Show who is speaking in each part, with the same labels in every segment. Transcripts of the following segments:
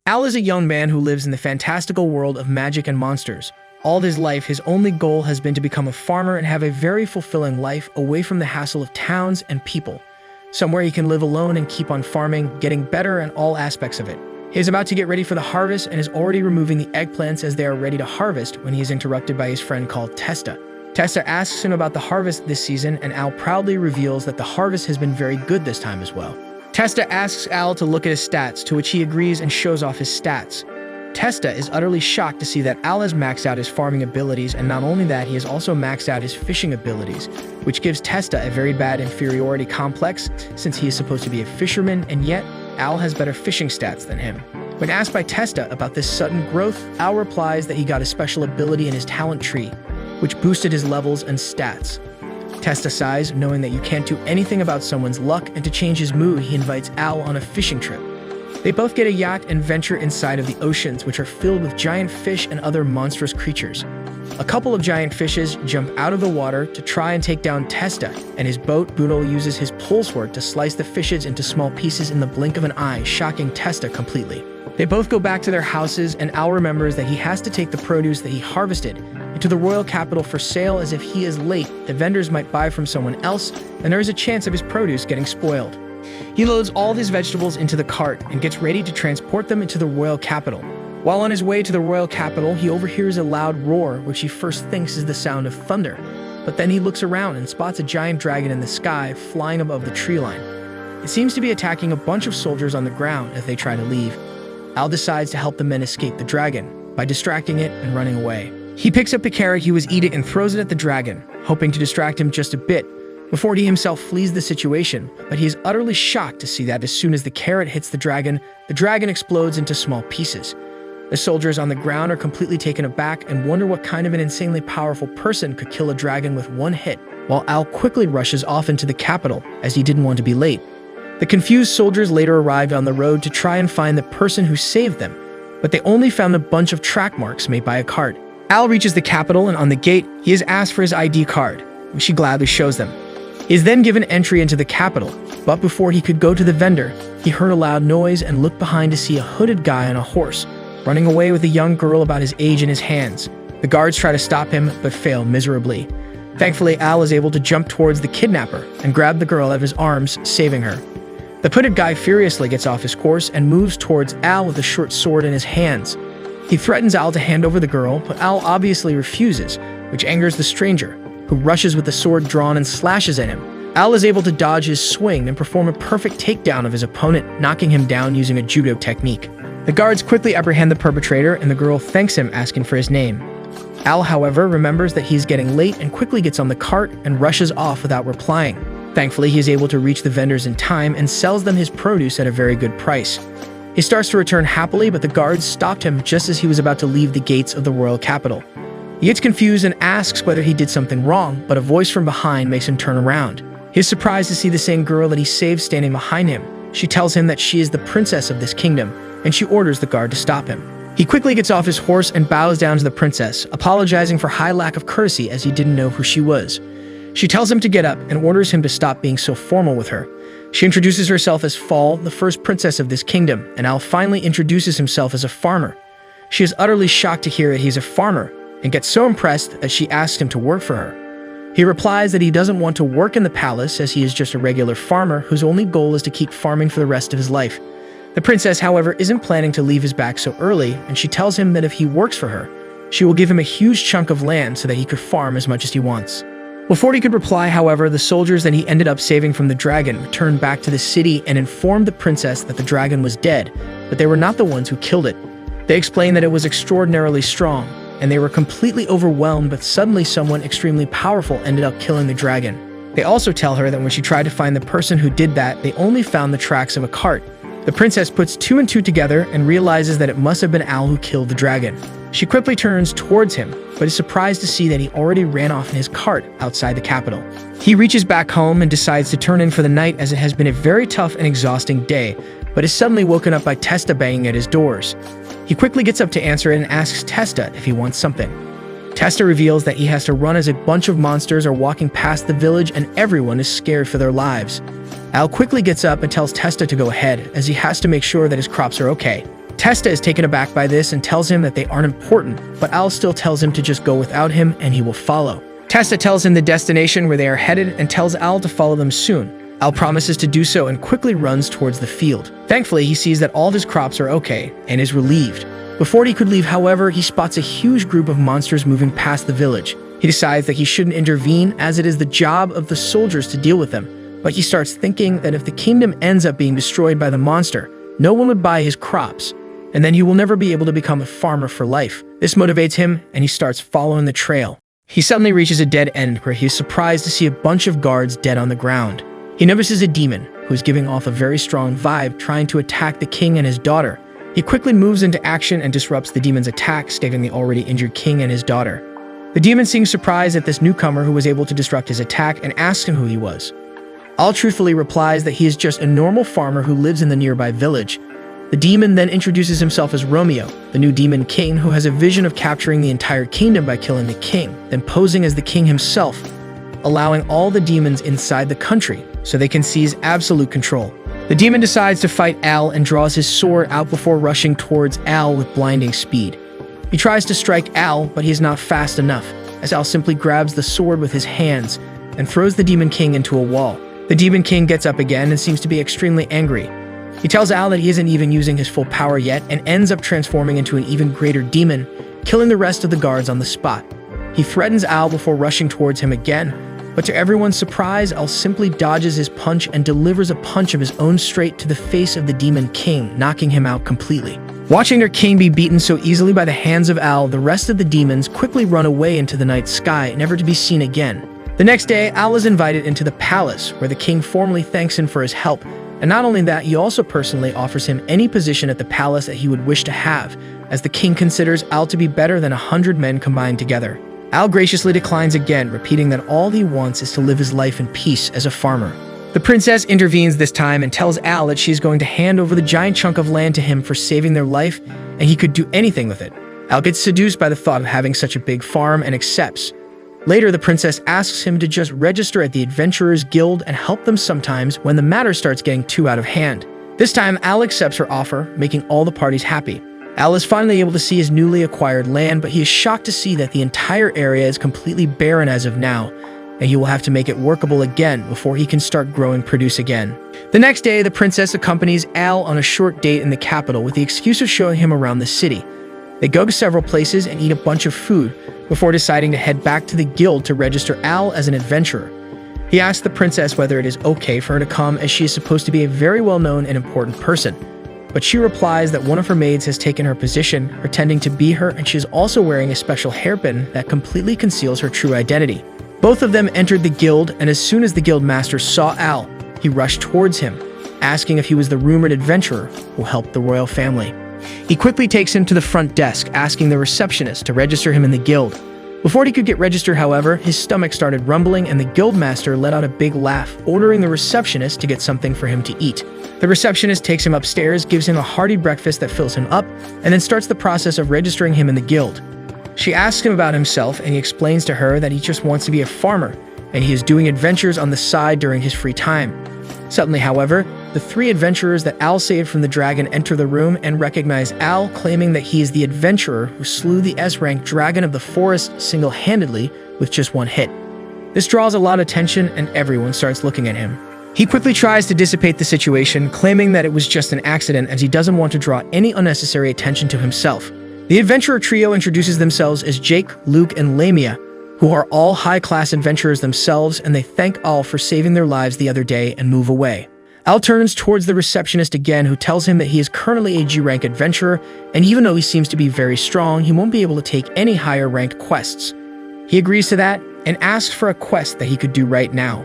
Speaker 1: Al is a young man who lives in the fantastical world of magic and monsters. All his life, his only goal has been to become a farmer and have a very fulfilling life away from the hassle of towns and people. Somewhere he can live alone and keep on farming, getting better in all aspects of it. He is about to get ready for the harvest and is already removing the eggplants as they are ready to harvest when he is interrupted by his friend called Testa. Testa asks him about the harvest this season, and Al proudly reveals that the harvest has been very good this time as well. Testa asks Al to look at his stats, to which he agrees and shows off his stats. Testa is utterly shocked to see that Al has maxed out his farming abilities, and not only that, he has also maxed out his fishing abilities, which gives Testa a very bad inferiority complex since he is supposed to be a fisherman, and yet Al has better fishing stats than him. When asked by Testa about this sudden growth, Al replies that he got a special ability in his talent tree, which boosted his levels and stats. Testa sighs, knowing that you can't do anything about someone's luck, and to change his mood, he invites Al on a fishing trip. They both get a yacht and venture inside of the oceans, which are filled with giant fish and other monstrous creatures. A couple of giant fishes jump out of the water to try and take down Testa, and his boat, Boodle, uses his pole sword to slice the fishes into small pieces in the blink of an eye, shocking Testa completely. They both go back to their houses, and Al remembers that he has to take the produce that he harvested into the royal capital for sale, as if he is late, the vendors might buy from someone else, and there is a chance of his produce getting spoiled. He loads all of his vegetables into the cart and gets ready to transport them into the royal capital. While on his way to the royal capital, he overhears a loud roar, which he first thinks is the sound of thunder. But then he looks around and spots a giant dragon in the sky flying above the tree line. It seems to be attacking a bunch of soldiers on the ground as they try to leave. Al decides to help the men escape the dragon by distracting it and running away. He picks up the carrot he was eating and throws it at the dragon, hoping to distract him just a bit, before he himself flees the situation, but he is utterly shocked to see that as soon as the carrot hits the dragon explodes into small pieces. The soldiers on the ground are completely taken aback and wonder what kind of an insanely powerful person could kill a dragon with one hit, while Al quickly rushes off into the capital as he didn't want to be late. The confused soldiers later arrived on the road to try and find the person who saved them, but they only found a bunch of track marks made by a cart. Al reaches the capital, and on the gate, he is asked for his ID card, which he gladly shows them. He is then given entry into the capital, but before he could go to the vendor, he heard a loud noise and looked behind to see a hooded guy on a horse, running away with a young girl about his age in his hands. The guards try to stop him, but fail miserably. Thankfully, Al is able to jump towards the kidnapper and grab the girl out of his arms, saving her. The hooded guy furiously gets off his horse and moves towards Al with a short sword in his hands. He threatens Al to hand over the girl, but Al obviously refuses, which angers the stranger, who rushes with the sword drawn and slashes at him. Al is able to dodge his swing and perform a perfect takedown of his opponent, knocking him down using a judo technique. The guards quickly apprehend the perpetrator, and the girl thanks him, asking for his name. Al, however, remembers that he is getting late and quickly gets on the cart and rushes off without replying. Thankfully, he is able to reach the vendors in time and sells them his produce at a very good price. He starts to return happily, but the guards stopped him just as he was about to leave the gates of the royal capital. He gets confused and asks whether he did something wrong, but a voice from behind makes him turn around. He is surprised to see the same girl that he saved standing behind him. She tells him that she is the princess of this kingdom, and she orders the guard to stop him. He quickly gets off his horse and bows down to the princess, apologizing for high lack of courtesy as he didn't know who she was. She tells him to get up and orders him to stop being so formal with her. She introduces herself as Fall, the first princess of this kingdom, and Al finally introduces himself as a farmer. She is utterly shocked to hear that he's a farmer, and gets so impressed that she asks him to work for her. He replies that he doesn't want to work in the palace as he is just a regular farmer whose only goal is to keep farming for the rest of his life. The princess, however, isn't planning to leave his back so early, and she tells him that if he works for her, she will give him a huge chunk of land so that he could farm as much as he wants. Before he could reply, however, the soldiers that he ended up saving from the dragon returned back to the city and informed the princess that the dragon was dead, but they were not the ones who killed it. They explained that it was extraordinarily strong, and they were completely overwhelmed, but suddenly someone extremely powerful ended up killing the dragon. They also tell her that when she tried to find the person who did that, they only found the tracks of a cart. The princess puts two and two together and realizes that it must have been Al who killed the dragon. She quickly turns towards him, but is surprised to see that he already ran off in his cart outside the capital. He reaches back home and decides to turn in for the night as it has been a very tough and exhausting day, but is suddenly woken up by Testa banging at his doors. He quickly gets up to answer it and asks Testa if he wants something. Testa reveals that he has to run as a bunch of monsters are walking past the village and everyone is scared for their lives. Al quickly gets up and tells Testa to go ahead as he has to make sure that his crops are okay. Testa is taken aback by this and tells him that they aren't important, but Al still tells him to just go without him and he will follow. Testa tells him the destination where they are headed and tells Al to follow them soon. Al promises to do so and quickly runs towards the field. Thankfully, he sees that all his crops are okay and is relieved. Before he could leave, however, he spots a huge group of monsters moving past the village. He decides that he shouldn't intervene as it is the job of the soldiers to deal with them, but he starts thinking that if the kingdom ends up being destroyed by the monster, no one would buy his crops, and then he will never be able to become a farmer for life. This motivates him, and he starts following the trail. He suddenly reaches a dead end where he is surprised to see a bunch of guards dead on the ground. He notices a demon who is giving off a very strong vibe, trying to attack the king and his daughter. He quickly moves into action and disrupts the demon's attack, saving the already injured king and his daughter. The demon seems surprised at this newcomer who was able to disrupt his attack and asks him who he was. Al truthfully replies that he is just a normal farmer who lives in the nearby village. The demon then introduces himself as Romeo, the new demon king who has a vision of capturing the entire kingdom by killing the king, then posing as the king himself, allowing all the demons inside the country so they can seize absolute control. The demon decides to fight Al and draws his sword out before rushing towards Al with blinding speed. He tries to strike Al, but he is not fast enough, as Al simply grabs the sword with his hands and throws the demon king into a wall. The demon king gets up again and seems to be extremely angry. He tells Al that he isn't even using his full power yet and ends up transforming into an even greater demon, killing the rest of the guards on the spot. He threatens Al before rushing towards him again, but to everyone's surprise, Al simply dodges his punch and delivers a punch of his own straight to the face of the demon king, knocking him out completely. Watching their king be beaten so easily by the hands of Al, the rest of the demons quickly run away into the night sky, never to be seen again. The next day, Al is invited into the palace, where the king formally thanks him for his help. And not only that, he also personally offers him any position at the palace that he would wish to have, as the king considers Al to be better than 100 men combined together. Al graciously declines again, repeating that all he wants is to live his life in peace as a farmer. The princess intervenes this time and tells Al that she's going to hand over the giant chunk of land to him for saving their life, and he could do anything with it. Al gets seduced by the thought of having such a big farm and accepts. Later, the princess asks him to just register at the Adventurers Guild and help them sometimes when the matter starts getting too out of hand. This time, Al accepts her offer, making all the parties happy. Al is finally able to see his newly acquired land, but he is shocked to see that the entire area is completely barren as of now, and he will have to make it workable again before he can start growing produce again. The next day, the princess accompanies Al on a short date in the capital with the excuse of showing him around the city. They go to several places and eat a bunch of food before deciding to head back to the guild to register Al as an adventurer. He asks the princess whether it is okay for her to come, as she is supposed to be a very well-known and important person. But she replies that one of her maids has taken her position, pretending to be her, and she is also wearing a special hairpin that completely conceals her true identity. Both of them entered the guild, and as soon as the guild master saw Al, he rushed towards him, asking if he was the rumored adventurer who helped the royal family. He quickly takes him to the front desk, asking the receptionist to register him in the guild. Before he could get registered, however, his stomach started rumbling and the guildmaster let out a big laugh, ordering the receptionist to get something for him to eat. The receptionist takes him upstairs, gives him a hearty breakfast that fills him up, and then starts the process of registering him in the guild. She asks him about himself, and he explains to her that he just wants to be a farmer, and he is doing adventures on the side during his free time. Suddenly, however, the three adventurers that Al saved from the dragon enter the room and recognize Al, claiming that he is the adventurer who slew the S-rank dragon of the forest single-handedly with just one hit. This draws a lot of attention, and everyone starts looking at him. He quickly tries to dissipate the situation, claiming that it was just an accident as he doesn't want to draw any unnecessary attention to himself. The adventurer trio introduces themselves as Jake, Luke, and Lamia, who are all high-class adventurers themselves, and they thank Al for saving their lives the other day and move away. Al turns towards the receptionist again, who tells him that he is currently a G-rank adventurer, and even though he seems to be very strong, he won't be able to take any higher-ranked quests. He agrees to that and asks for a quest that he could do right now.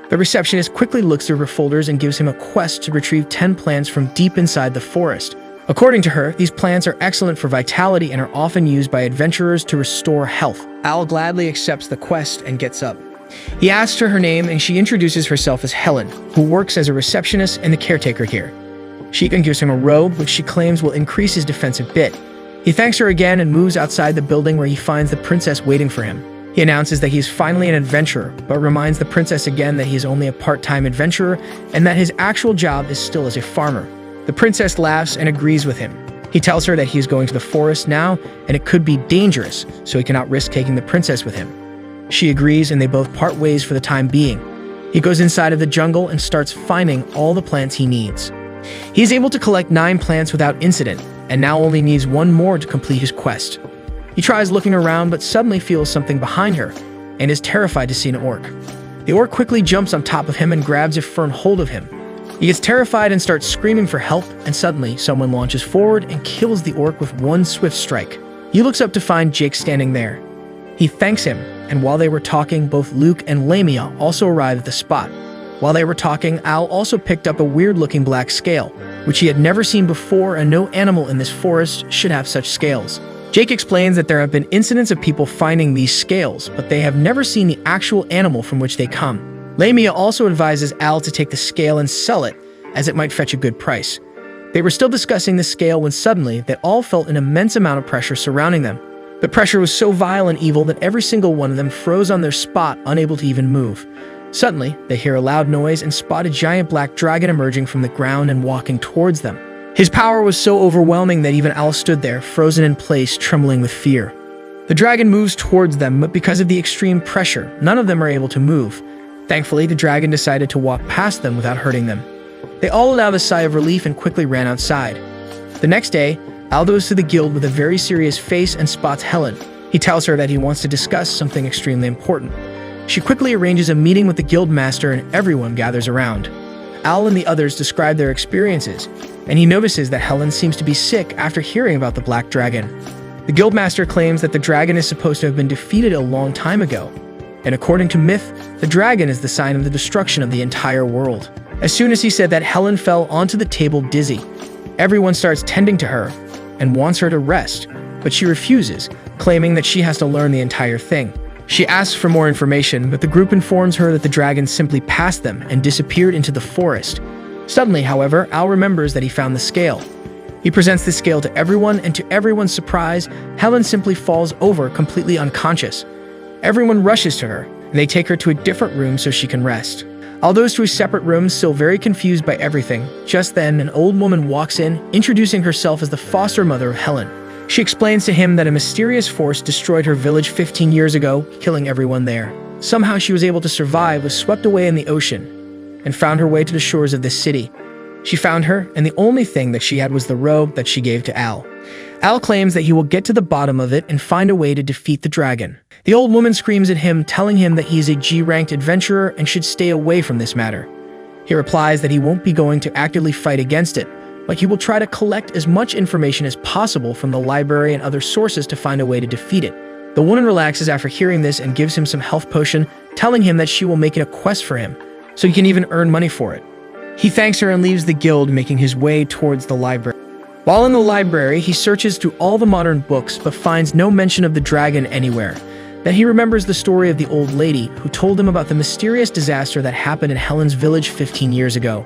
Speaker 1: The receptionist quickly looks through her folders and gives him a quest to retrieve 10 plants from deep inside the forest. According to her, these plants are excellent for vitality and are often used by adventurers to restore health. Al gladly accepts the quest and gets up. He asks her name, and she introduces herself as Helen, who works as a receptionist and the caretaker here. She then gives him a robe, which she claims will increase his defense a bit. He thanks her again and moves outside the building, where he finds the princess waiting for him. He announces that he is finally an adventurer, but reminds the princess again that he is only a part-time adventurer and that his actual job is still as a farmer. The princess laughs and agrees with him. He tells her that he is going to the forest now, and it could be dangerous, so he cannot risk taking the princess with him. She agrees, and they both part ways for the time being. He goes inside of the jungle and starts finding all the plants he needs. He is able to collect 9 plants without incident, and now only needs 1 more to complete his quest. He tries looking around, but suddenly feels something behind her, and is terrified to see an orc. The orc quickly jumps on top of him and grabs a firm hold of him. He gets terrified and starts screaming for help, and suddenly someone launches forward and kills the orc with 1 swift strike. He looks up to find Jake standing there. He thanks him, and while they were talking, both Luke and Lamia also arrived at the spot. While they were talking, Al also picked up a weird-looking black scale, which he had never seen before, and no animal in this forest should have such scales. Jake explains that there have been incidents of people finding these scales, but they have never seen the actual animal from which they come. Lamia also advises Al to take the scale and sell it, as it might fetch a good price. They were still discussing the scale when suddenly they all felt an immense amount of pressure surrounding them. The pressure was so vile and evil that every single one of them froze on their spot, unable to even move. Suddenly, they hear a loud noise and spot a giant black dragon emerging from the ground and walking towards them. His power was so overwhelming that even Al stood there, frozen in place, trembling with fear. The dragon moves towards them, but because of the extreme pressure, none of them are able to move. Thankfully, the dragon decided to walk past them without hurting them. They all let out a sigh of relief and quickly ran outside. The next day, Al goes to the guild with a very serious face and spots Helen. He tells her that he wants to discuss something extremely important. She quickly arranges a meeting with the guild master and everyone gathers around. Al and the others describe their experiences, and he notices that Helen seems to be sick after hearing about the black dragon. The guildmaster claims that the dragon is supposed to have been defeated a long time ago, and according to myth, the dragon is the sign of the destruction of the entire world. As soon as he said that, Helen fell onto the table dizzy. Everyone starts tending to her and wants her to rest, but she refuses, claiming that she has to learn the entire thing. She asks for more information, but the group informs her that the dragon simply passed them and disappeared into the forest. Suddenly, however, Al remembers that he found the scale. He presents the scale to everyone, and to everyone's surprise, Helen simply falls over, completely unconscious. Everyone rushes to her, and they take her to a different room so she can rest. Al goes to a separate room, still very confused by everything. Just then, an old woman walks in, introducing herself as the foster mother of Helen. She explains to him that a mysterious force destroyed her village 15 years ago, killing everyone there. Somehow she was able to survive, was swept away in the ocean, and found her way to the shores of this city. She found her, and the only thing that she had was the robe that she gave to Al. Al claims that he will get to the bottom of it and find a way to defeat the dragon. The old woman screams at him, telling him that he is a G-ranked adventurer and should stay away from this matter. He replies that he won't be going to actively fight against it, but he will try to collect as much information as possible from the library and other sources to find a way to defeat it. The woman relaxes after hearing this and gives him some health potion, telling him that she will make it a quest for him, so he can even earn money for it. He thanks her and leaves the guild, making his way towards the library. While in the library, he searches through all the modern books but finds no mention of the dragon anywhere. Then he remembers the story of the old lady who told him about the mysterious disaster that happened in Helen's village 15 years ago.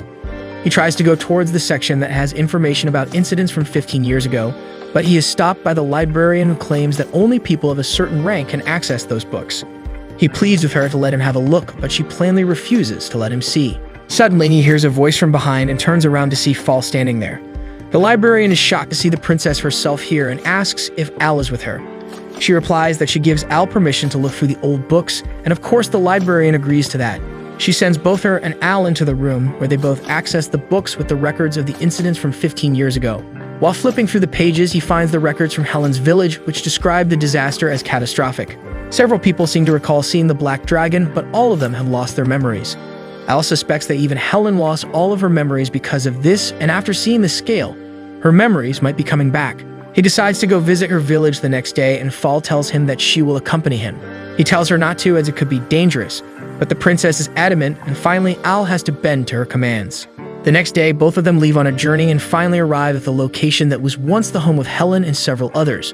Speaker 1: He tries to go towards the section that has information about incidents from 15 years ago, but he is stopped by the librarian who claims that only people of a certain rank can access those books. He pleads with her to let him have a look, but she plainly refuses to let him see. Suddenly, he hears a voice from behind and turns around to see Fall standing there. The librarian is shocked to see the princess herself here and asks if Al is with her. She replies that she gives Al permission to look through the old books, and of course the librarian agrees to that. She sends both her and Al into the room, where they both access the books with the records of the incidents from 15 years ago. While flipping through the pages, he finds the records from Helen's village, which describe the disaster as catastrophic. Several people seem to recall seeing the black dragon, but all of them have lost their memories. Al suspects that even Helen lost all of her memories because of this, and after seeing the scale, her memories might be coming back. He decides to go visit her village the next day, and Fall tells him that she will accompany him. He tells her not to, as it could be dangerous, but the princess is adamant, and finally Al has to bend to her commands. The next day, both of them leave on a journey and finally arrive at the location that was once the home of Helen and several others.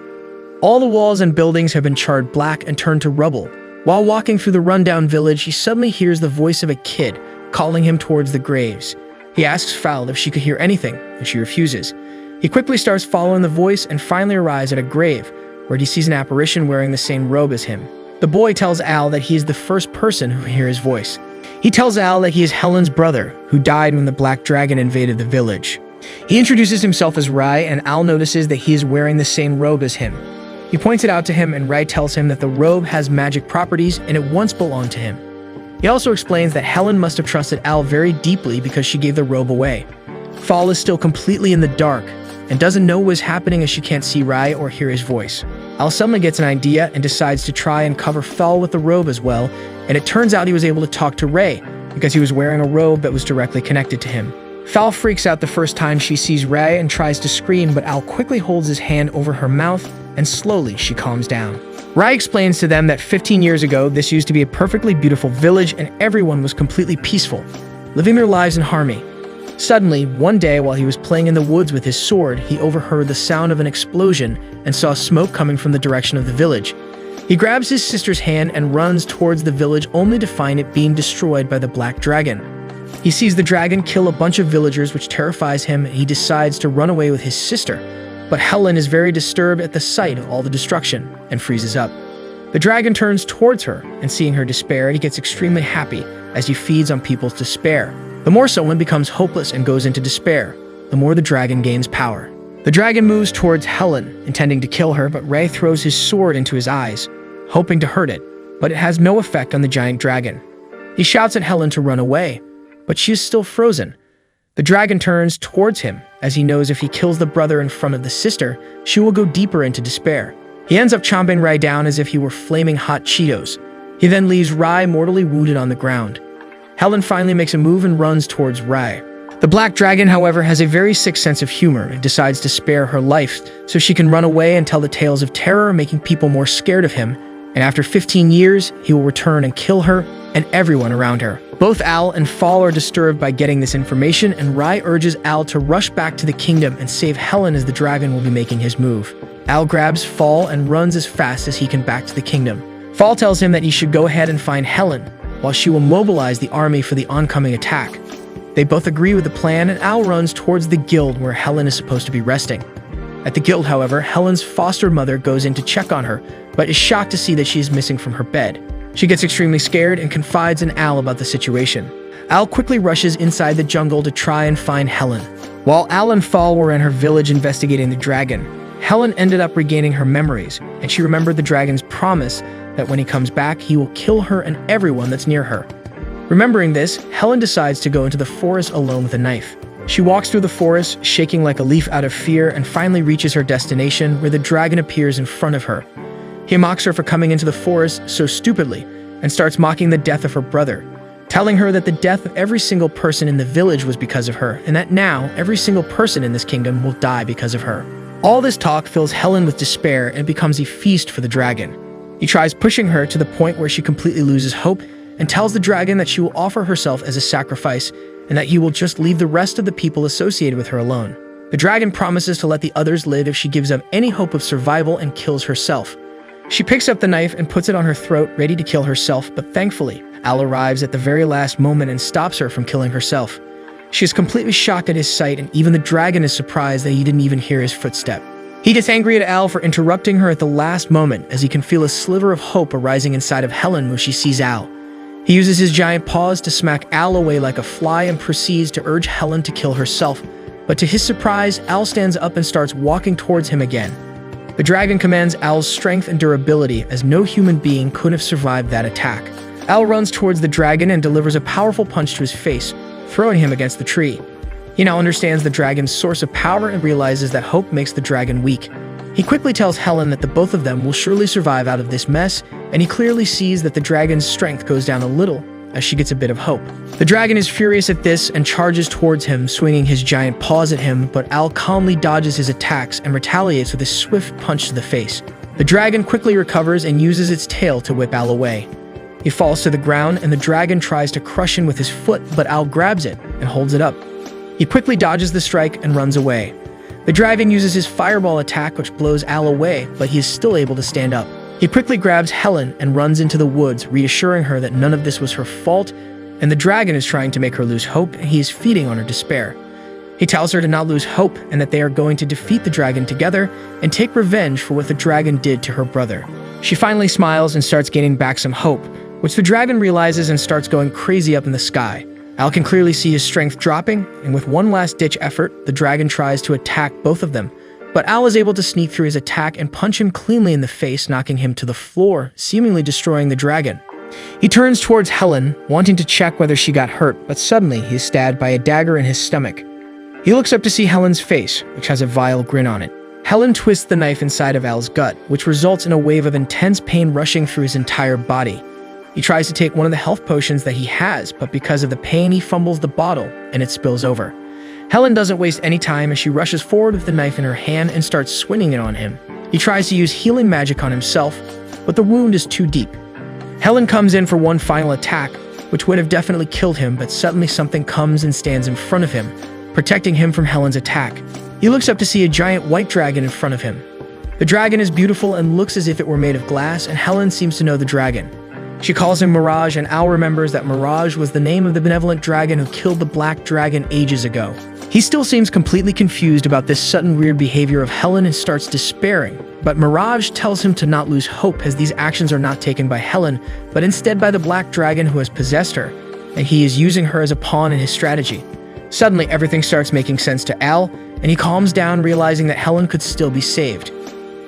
Speaker 1: All the walls and buildings have been charred black and turned to rubble. While walking through the rundown village, he suddenly hears the voice of a kid calling him towards the graves. He asks Fowl if she could hear anything, and she refuses. He quickly starts following the voice and finally arrives at a grave, where he sees an apparition wearing the same robe as him. The boy tells Al that he is the first person who hears his voice. He tells Al that he is Helen's brother, who died when the black dragon invaded the village. He introduces himself as Rai, and Al notices that he is wearing the same robe as him. He points it out to him, and Rai tells him that the robe has magic properties and it once belonged to him. He also explains that Helen must have trusted Al very deeply because she gave the robe away. Fall is still completely in the dark and doesn't know what is happening as she can't see Rai or hear his voice. Al suddenly gets an idea and decides to try and cover Fall with the robe as well, and it turns out he was able to talk to Ray because he was wearing a robe that was directly connected to him. Fall freaks out the first time she sees Ray and tries to scream, but Al quickly holds his hand over her mouth and slowly she calms down. Rai explains to them that 15 years ago, this used to be a perfectly beautiful village and everyone was completely peaceful, living their lives in harmony. Suddenly, one day while he was playing in the woods with his sword, he overheard the sound of an explosion and saw smoke coming from the direction of the village. He grabs his sister's hand and runs towards the village only to find it being destroyed by the black dragon. He sees the dragon kill a bunch of villagers, which terrifies him, and he decides to run away with his sister. But Helen is very disturbed at the sight of all the destruction and freezes up. The dragon turns towards her, and seeing her despair, he gets extremely happy as he feeds on people's despair. The more someone becomes hopeless and goes into despair, the more the dragon gains power. The dragon moves towards Helen, intending to kill her, but Ray throws his sword into his eyes, hoping to hurt it, but it has no effect on the giant dragon. He shouts at Helen to run away, but she is still frozen. The dragon turns towards him, as he knows if he kills the brother in front of the sister, she will go deeper into despair. He ends up chomping Rai down as if he were flaming hot Cheetos. He then leaves Rai mortally wounded on the ground. Helen finally makes a move and runs towards Rai. The black dragon, however, has a very sick sense of humor and decides to spare her life so she can run away and tell the tales of terror, making people more scared of him. And after 15 years, he will return and kill her and everyone around her. Both Al and Fall are disturbed by getting this information, and Rai urges Al to rush back to the kingdom and save Helen as the dragon will be making his move. Al grabs Fall and runs as fast as he can back to the kingdom. Fall tells him that he should go ahead and find Helen, while she will mobilize the army for the oncoming attack. They both agree with the plan, and Al runs towards the guild where Helen is supposed to be resting. At the guild, however, Helen's foster mother goes in to check on her, but is shocked to see that she is missing from her bed. She gets extremely scared and confides in Al about the situation. Al quickly rushes inside the jungle to try and find Helen. While Al and Fall were in her village investigating the dragon, Helen ended up regaining her memories, and she remembered the dragon's promise that when he comes back, he will kill her and everyone that's near her. Remembering this, Helen decides to go into the forest alone with a knife. She walks through the forest, shaking like a leaf out of fear, and finally reaches her destination, where the dragon appears in front of her. He mocks her for coming into the forest so stupidly, and starts mocking the death of her brother, telling her that the death of every single person in the village was because of her, and that now every single person in this kingdom will die because of her. All this talk fills Helen with despair and becomes a feast for the dragon. He tries pushing her to the point where she completely loses hope and tells the dragon that she will offer herself as a sacrifice and that he will just leave the rest of the people associated with her alone. The dragon promises to let the others live if she gives up any hope of survival and kills herself. She picks up the knife and puts it on her throat, ready to kill herself, but thankfully, Al arrives at the very last moment and stops her from killing herself. She is completely shocked at his sight, and even the dragon is surprised that he didn't even hear his footstep. He gets angry at Al for interrupting her at the last moment, as he can feel a sliver of hope arising inside of Helen when she sees Al. He uses his giant paws to smack Al away like a fly and proceeds to urge Helen to kill herself. But to his surprise, Al stands up and starts walking towards him again. The dragon commands Al's strength and durability, as no human being could have survived that attack. Al runs towards the dragon and delivers a powerful punch to his face, throwing him against the tree. He now understands the dragon's source of power and realizes that hope makes the dragon weak. He quickly tells Helen that the both of them will surely survive out of this mess, and he clearly sees that the dragon's strength goes down a little as she gets a bit of hope. The dragon is furious at this and charges towards him, swinging his giant paws at him, but Al calmly dodges his attacks and retaliates with a swift punch to the face. The dragon quickly recovers and uses its tail to whip Al away. He falls to the ground, and the dragon tries to crush him with his foot, but Al grabs it and holds it up. He quickly dodges the strike and runs away. The dragon uses his fireball attack, which blows Al away, but he is still able to stand up. He quickly grabs Helen and runs into the woods, reassuring her that none of this was her fault, and the dragon is trying to make her lose hope, and he is feeding on her despair. He tells her to not lose hope and that they are going to defeat the dragon together and take revenge for what the dragon did to her brother. She finally smiles and starts gaining back some hope, which the dragon realizes and starts going crazy up in the sky. Al can clearly see his strength dropping, and with one last-ditch effort, the dragon tries to attack both of them. But Al is able to sneak through his attack and punch him cleanly in the face, knocking him to the floor, seemingly destroying the dragon. He turns towards Helen, wanting to check whether she got hurt, but suddenly he is stabbed by a dagger in his stomach. He looks up to see Helen's face, which has a vile grin on it. Helen twists the knife inside of Al's gut, which results in a wave of intense pain rushing through his entire body. He tries to take one of the health potions that he has, but because of the pain, he fumbles the bottle, and it spills over. Helen doesn't waste any time as she rushes forward with the knife in her hand and starts swinging it on him. He tries to use healing magic on himself, but the wound is too deep. Helen comes in for one final attack, which would have definitely killed him, but suddenly something comes and stands in front of him, protecting him from Helen's attack. He looks up to see a giant white dragon in front of him. The dragon is beautiful and looks as if it were made of glass, and Helen seems to know the dragon. She calls him Mirage, and Al remembers that Mirage was the name of the benevolent dragon who killed the black dragon ages ago. He still seems completely confused about this sudden weird behavior of Helen and starts despairing, but Mirage tells him to not lose hope as these actions are not taken by Helen, but instead by the black dragon who has possessed her, and he is using her as a pawn in his strategy. Suddenly, everything starts making sense to Al, and he calms down, realizing that Helen could still be saved.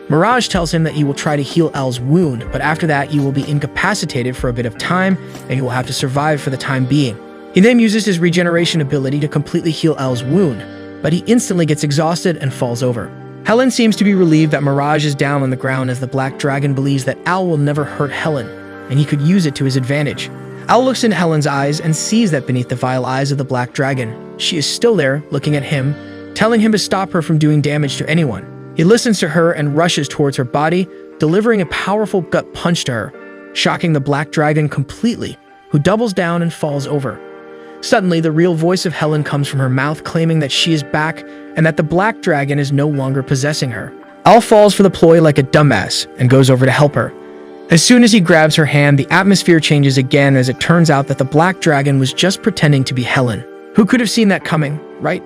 Speaker 1: Mirage tells him that he will try to heal Al's wound, but after that he will be incapacitated for a bit of time, and he will have to survive for the time being. He then uses his regeneration ability to completely heal Al's wound, but he instantly gets exhausted and falls over. Helen seems to be relieved that Mirage is down on the ground, as the black dragon believes that Al will never hurt Helen, and he could use it to his advantage. Al looks into Helen's eyes and sees that beneath the vile eyes of the black dragon, she is still there, looking at him, telling him to stop her from doing damage to anyone. He listens to her and rushes towards her body, delivering a powerful gut punch to her, shocking the black dragon completely, who doubles down and falls over. Suddenly, the real voice of Helen comes from her mouth, claiming that she is back and that the black dragon is no longer possessing her. Al falls for the ploy like a dumbass and goes over to help her. As soon as he grabs her hand, the atmosphere changes again, as it turns out that the black dragon was just pretending to be Helen. Who could have seen that coming, right?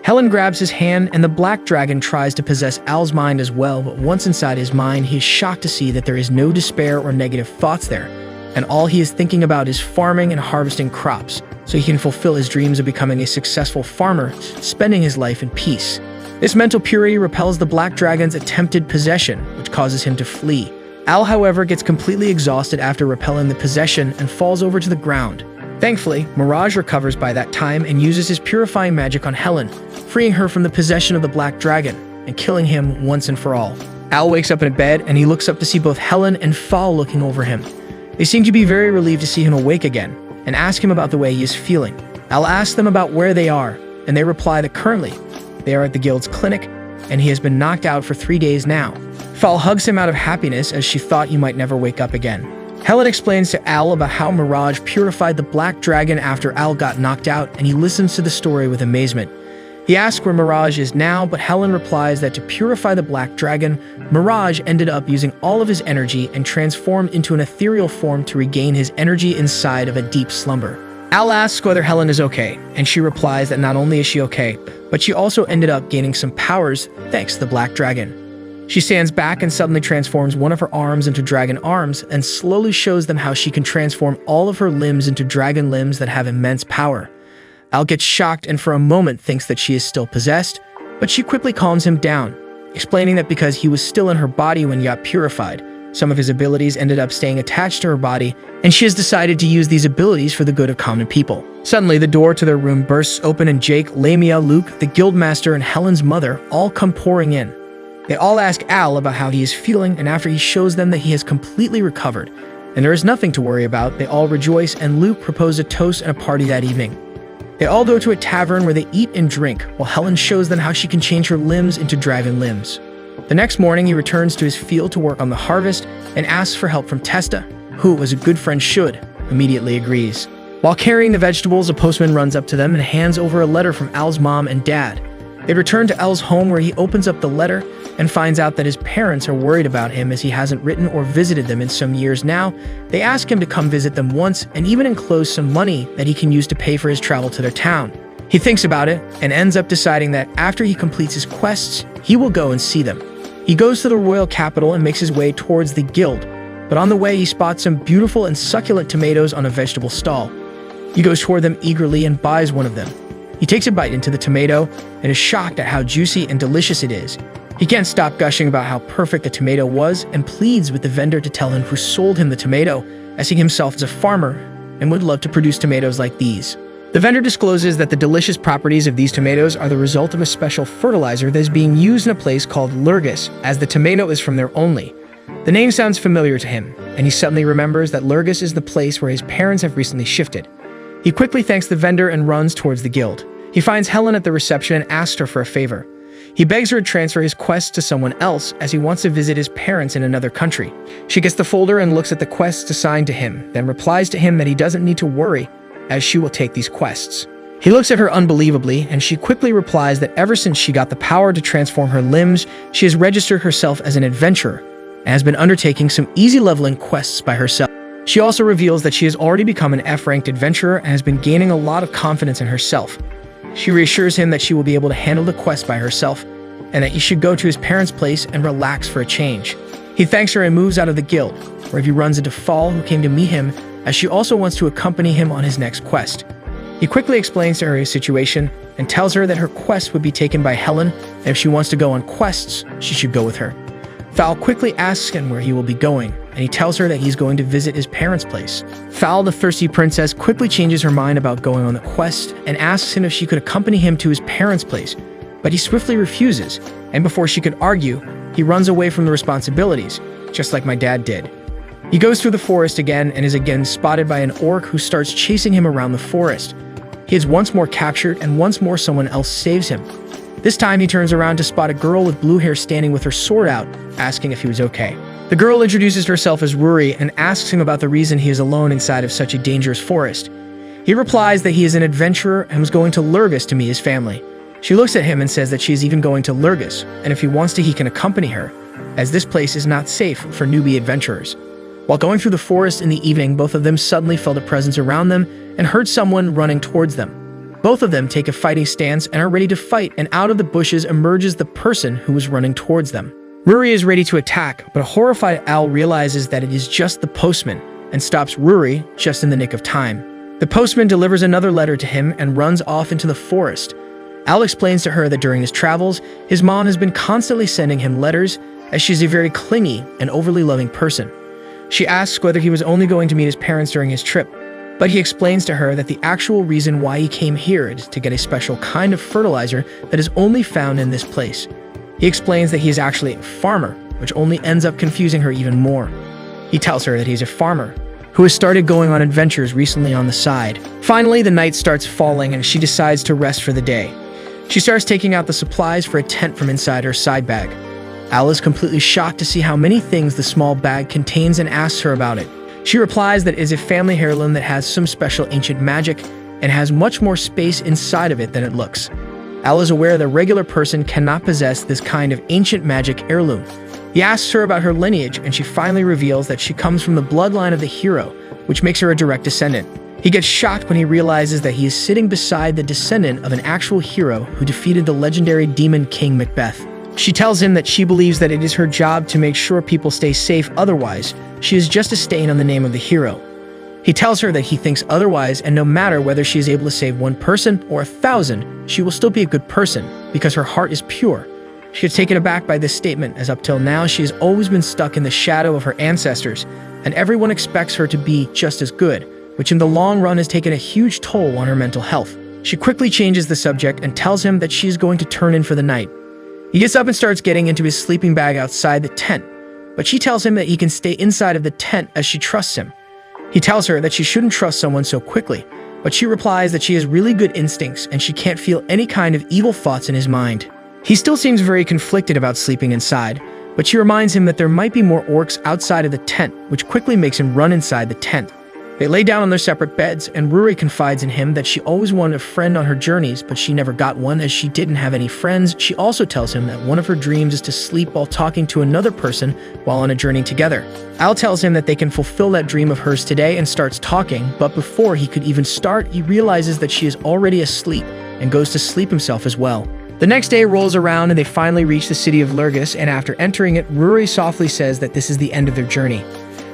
Speaker 1: Helen grabs his hand, and the black dragon tries to possess Al's mind as well, but once inside his mind, he is shocked to see that there is no despair or negative thoughts there, and all he is thinking about is farming and harvesting crops, so he can fulfill his dreams of becoming a successful farmer, spending his life in peace. This mental purity repels the black dragon's attempted possession, which causes him to flee. Al, however, gets completely exhausted after repelling the possession and falls over to the ground. Thankfully, Mirage recovers by that time and uses his purifying magic on Helen, freeing her from the possession of the black dragon and killing him once and for all. Al wakes up in bed, and he looks up to see both Helen and Fall looking over him. They seem to be very relieved to see him awake again and ask him about the way he is feeling. Al asks them about where they are, and they reply that currently they are at the guild's clinic, and he has been knocked out for 3 days now. Fall hugs him out of happiness, as she thought he might never wake up again. Helen explains to Al about how Mirage purified the black dragon after Al got knocked out, and he listens to the story with amazement. He asks where Mirage is now, but Helen replies that to purify the black dragon, Mirage ended up using all of his energy and transformed into an ethereal form to regain his energy inside of a deep slumber. Al asks whether Helen is okay, and she replies that not only is she okay, but she also ended up gaining some powers thanks to the black dragon. She stands back and suddenly transforms one of her arms into dragon arms and slowly shows them how she can transform all of her limbs into dragon limbs that have immense power. Al gets shocked and for a moment thinks that she is still possessed, but she quickly calms him down, explaining that because he was still in her body when he got purified, some of his abilities ended up staying attached to her body, and she has decided to use these abilities for the good of common people. Suddenly, the door to their room bursts open, and Jake, Lamia, Luke, the guildmaster, and Helen's mother all come pouring in. They all ask Al about how he is feeling, and after he shows them that he has completely recovered and there is nothing to worry about, they all rejoice, and Luke proposes a toast and a party that evening. They all go to a tavern where they eat and drink, while Helen shows them how she can change her limbs into dragon limbs. The next morning, he returns to his field to work on the harvest and asks for help from Testa, who, as a good friend should, immediately agrees. While carrying the vegetables, a postman runs up to them and hands over a letter from Al's mom and dad. They return to Al's home, where he opens up the letter and finds out that his parents are worried about him, as he hasn't written or visited them in some years now. They ask him to come visit them once and even enclose some money that he can use to pay for his travel to their town. He thinks about it and ends up deciding that after he completes his quests, he will go and see them. He goes to the royal capital and makes his way towards the guild, but on the way he spots some beautiful and succulent tomatoes on a vegetable stall. He goes toward them eagerly and buys one of them. He takes a bite into the tomato and is shocked at how juicy and delicious it is. He can't stop gushing about how perfect the tomato was and pleads with the vendor to tell him who sold him the tomato, as he himself is a farmer and would love to produce tomatoes like these. The vendor discloses that the delicious properties of these tomatoes are the result of a special fertilizer that is being used in a place called Lurgus, as the tomato is from there only. The name sounds familiar to him, and he suddenly remembers that Lurgus is the place where his parents have recently shifted. He quickly thanks the vendor and runs towards the guild. He finds Helen at the reception and asks her for a favor. He begs her to transfer his quest to someone else, as he wants to visit his parents in another country. She gets the folder and looks at the quests assigned to him, then replies to him that he doesn't need to worry, as she will take these quests. He looks at her unbelievably, and she quickly replies that ever since she got the power to transform her limbs, she has registered herself as an adventurer and has been undertaking some easy leveling quests by herself. She also reveals that she has already become an F-ranked adventurer and has been gaining a lot of confidence in herself. She reassures him that she will be able to handle the quest by herself, and that he should go to his parents' place and relax for a change. He thanks her and moves out of the guild, where he runs into Fall, who came to meet him, as she also wants to accompany him on his next quest. He quickly explains to her his situation and tells her that her quest would be taken by Helen, and if she wants to go on quests, she should go with her. Fowl quickly asks him where he will be going, and he tells her that he's going to visit his parents' place. Fowl, the thirsty princess, quickly changes her mind about going on the quest and asks him if she could accompany him to his parents' place, but he swiftly refuses, and before she could argue, he runs away from the responsibilities, just like my dad did. He goes through the forest again and is again spotted by an orc who starts chasing him around the forest. He is once more captured, and once more someone else saves him. This time he turns around to spot a girl with blue hair standing with her sword out, asking if he was okay. The girl introduces herself as Ruri and asks him about the reason he is alone inside of such a dangerous forest. He replies that he is an adventurer and was going to Lurgus to meet his family. She looks at him and says that she is even going to Lurgus, and if he wants to, he can accompany her, as this place is not safe for newbie adventurers. While going through the forest in the evening, both of them suddenly felt a presence around them and heard someone running towards them. Both of them take a fighting stance and are ready to fight, and out of the bushes emerges the person who was running towards them. Ruri is ready to attack, but a horrified owl realizes that it is just the postman and stops Ruri just in the nick of time. The postman delivers another letter to him and runs off into the forest. Al explains to her that during his travels, his mom has been constantly sending him letters, as she's a very clingy and overly loving person. She asks whether he was only going to meet his parents during his trip, but he explains to her that the actual reason why he came here is to get a special kind of fertilizer that is only found in this place. He explains that he is actually a farmer, which only ends up confusing her even more. He tells her that he's a farmer who has started going on adventures recently on the side. Finally, the night starts falling and she decides to rest for the day. She starts taking out the supplies for a tent from inside her side bag. Al is completely shocked to see how many things the small bag contains and asks her about it. She replies that it is a family heirloom that has some special ancient magic and has much more space inside of it than it looks. Al is aware that a regular person cannot possess this kind of ancient magic heirloom. He asks her about her lineage, and she finally reveals that she comes from the bloodline of the hero, which makes her a direct descendant. He gets shocked when he realizes that he is sitting beside the descendant of an actual hero who defeated the legendary demon king Macbeth. She tells him that she believes that it is her job to make sure people stay safe, otherwise, she is just a stain on the name of the hero. He tells her that he thinks otherwise, and no matter whether she is able to save one person or 1,000, she will still be a good person, because her heart is pure. She is taken aback by this statement, as up till now she has always been stuck in the shadow of her ancestors, and everyone expects her to be just as good, which in the long run has taken a huge toll on her mental health. She quickly changes the subject and tells him that she is going to turn in for the night. He gets up and starts getting into his sleeping bag outside the tent, but she tells him that he can stay inside of the tent as she trusts him. He tells her that she shouldn't trust someone so quickly, but she replies that she has really good instincts and she can't feel any kind of evil thoughts in his mind. He still seems very conflicted about sleeping inside, but she reminds him that there might be more orcs outside of the tent, which quickly makes him run inside the tent. They lay down on their separate beds, and Ruri confides in him that she always wanted a friend on her journeys, but she never got one as she didn't have any friends. She also tells him that one of her dreams is to sleep while talking to another person while on a journey together. Al tells him that they can fulfill that dream of hers today and starts talking, but before he could even start, he realizes that she is already asleep and goes to sleep himself as well. The next day rolls around and they finally reach the city of Lurgus, and after entering it, Ruri softly says that this is the end of their journey.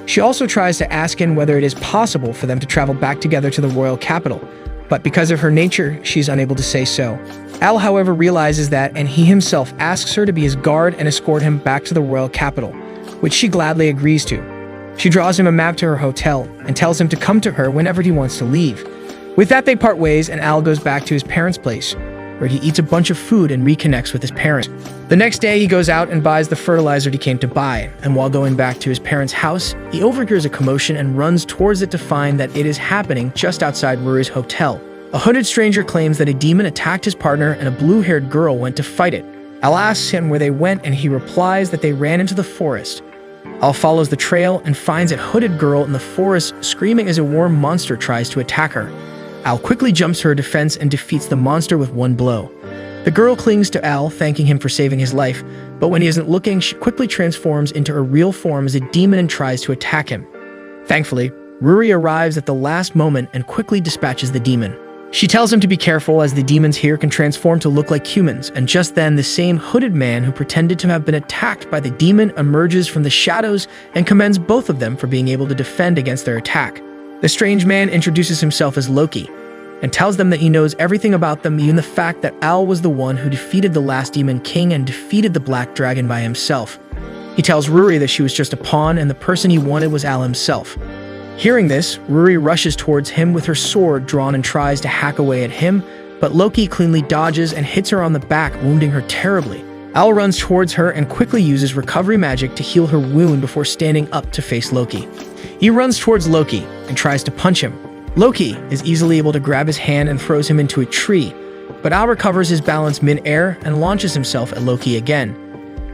Speaker 1: She also tries to ask him whether it is possible for them to travel back together to the royal capital, but because of her nature, she's unable to say so. Al, however, realizes that, and he himself asks her to be his guard and escort him back to the royal capital, which she gladly agrees to. She draws him a map to her hotel and tells him to come to her whenever he wants to leave. With that, they part ways, and Al goes back to his parents' place, where he eats a bunch of food and reconnects with his parents. The next day, he goes out and buys the fertilizer he came to buy, and while going back to his parents' house, he overhears a commotion and runs towards it to find that it is happening just outside Rory's hotel. A hooded stranger claims that a demon attacked his partner and a blue-haired girl went to fight it. Al asks him where they went, and he replies that they ran into the forest. Al follows the trail and finds a hooded girl in the forest screaming as a worm monster tries to attack her. Al quickly jumps to her defense and defeats the monster with one blow. The girl clings to Al, thanking him for saving his life, but when he isn't looking, she quickly transforms into her real form as a demon and tries to attack him. Thankfully, Rory arrives at the last moment and quickly dispatches the demon. She tells him to be careful as the demons here can transform to look like humans, and just then the same hooded man who pretended to have been attacked by the demon emerges from the shadows and commends both of them for being able to defend against their attack. The strange man introduces himself as Loki and tells them that he knows everything about them, even the fact that Al was the one who defeated the last demon king and defeated the black dragon by himself. He tells Rory that she was just a pawn and the person he wanted was Al himself. Hearing this, Rory rushes towards him with her sword drawn and tries to hack away at him, but Loki cleanly dodges and hits her on the back, wounding her terribly. Al runs towards her and quickly uses recovery magic to heal her wound before standing up to face Loki. He runs towards Loki and tries to punch him. Loki is easily able to grab his hand and throws him into a tree, but Al recovers his balance mid-air and launches himself at Loki again.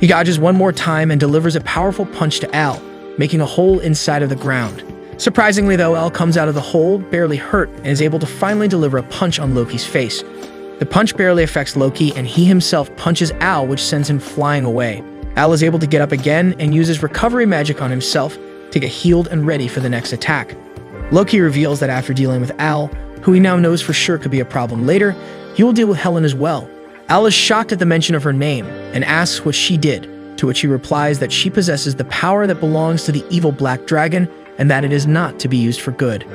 Speaker 1: He dodges one more time and delivers a powerful punch to Al, making a hole inside of the ground. Surprisingly though, Al comes out of the hole, barely hurt, and is able to finally deliver a punch on Loki's face. The punch barely affects Loki, and he himself punches Al, which sends him flying away. Al is able to get up again and uses recovery magic on himself to get healed and ready for the next attack. Loki reveals that after dealing with Al, who he now knows for sure could be a problem later, he will deal with Helen as well. Al is shocked at the mention of her name and asks what she did, to which he replies that she possesses the power that belongs to the evil black dragon and that it is not to be used for good.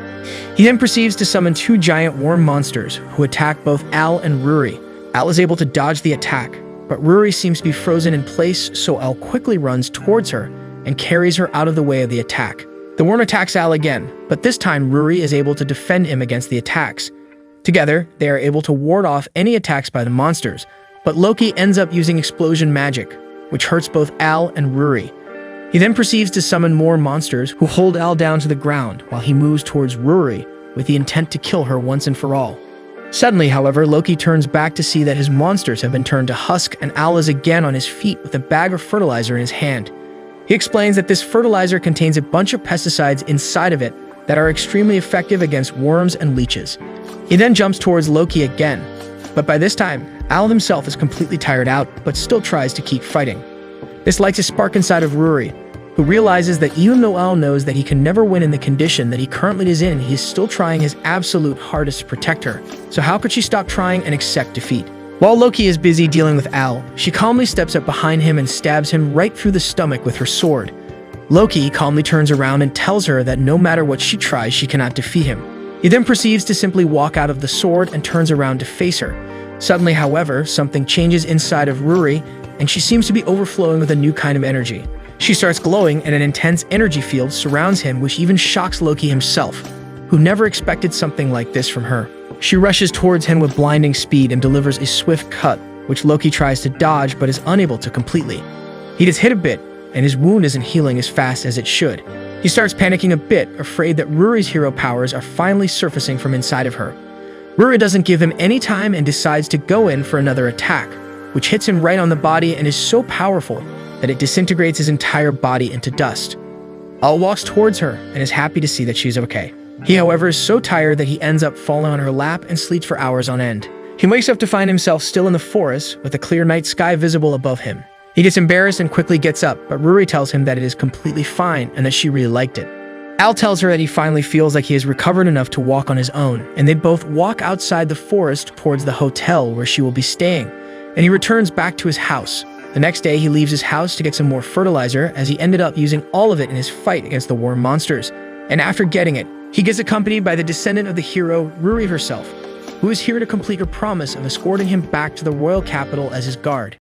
Speaker 1: He then proceeds to summon two giant worm monsters who attack both Al and Rory. Al is able to dodge the attack, but Rory seems to be frozen in place, so Al quickly runs towards her and carries her out of the way of the attack. The worm attacks Al again, but this time Rory is able to defend him against the attacks. Together, they are able to ward off any attacks by the monsters, but Loki ends up using explosion magic, which hurts both Al and Rory. He then proceeds to summon more monsters who hold Al down to the ground while he moves towards Rory with the intent to kill her once and for all. Suddenly, however, Loki turns back to see that his monsters have been turned to husk and Al is again on his feet with a bag of fertilizer in his hand. He explains that this fertilizer contains a bunch of pesticides inside of it that are extremely effective against worms and leeches. He then jumps towards Loki again, but by this time, Al himself is completely tired out but still tries to keep fighting. This lights a spark inside of Rory, who realizes that even though Al knows that he can never win in the condition that he currently is in, he is still trying his absolute hardest to protect her. So how could she stop trying and accept defeat? While Loki is busy dealing with Al, she calmly steps up behind him and stabs him right through the stomach with her sword. Loki calmly turns around and tells her that no matter what she tries, she cannot defeat him. He then proceeds to simply walk out of the sword and turns around to face her. Suddenly, however, something changes inside of Rory, and she seems to be overflowing with a new kind of energy. She starts glowing, and an intense energy field surrounds him, which even shocks Loki himself, who never expected something like this from her. She rushes towards him with blinding speed and delivers a swift cut, which Loki tries to dodge but is unable to completely. He gets hit a bit, and his wound isn't healing as fast as it should. He starts panicking a bit, afraid that Rory's hero powers are finally surfacing from inside of her. Rory doesn't give him any time and decides to go in for another attack, which hits him right on the body and is so powerful that it disintegrates his entire body into dust. Al walks towards her and is happy to see that she's okay. He, however, is so tired that he ends up falling on her lap and sleeps for hours on end. He wakes up to find himself still in the forest with a clear night sky visible above him. He gets embarrassed and quickly gets up, but Rory tells him that it is completely fine and that she really liked it. Al tells her that he finally feels like he has recovered enough to walk on his own, and they both walk outside the forest towards the hotel where she will be staying, and he returns back to his house, The next day, he leaves his house to get some more fertilizer, as he ended up using all of it in his fight against the worm monsters. And after getting it, he gets accompanied by the descendant of the hero, Ruri herself, who is here to complete her promise of escorting him back to the royal capital as his guard.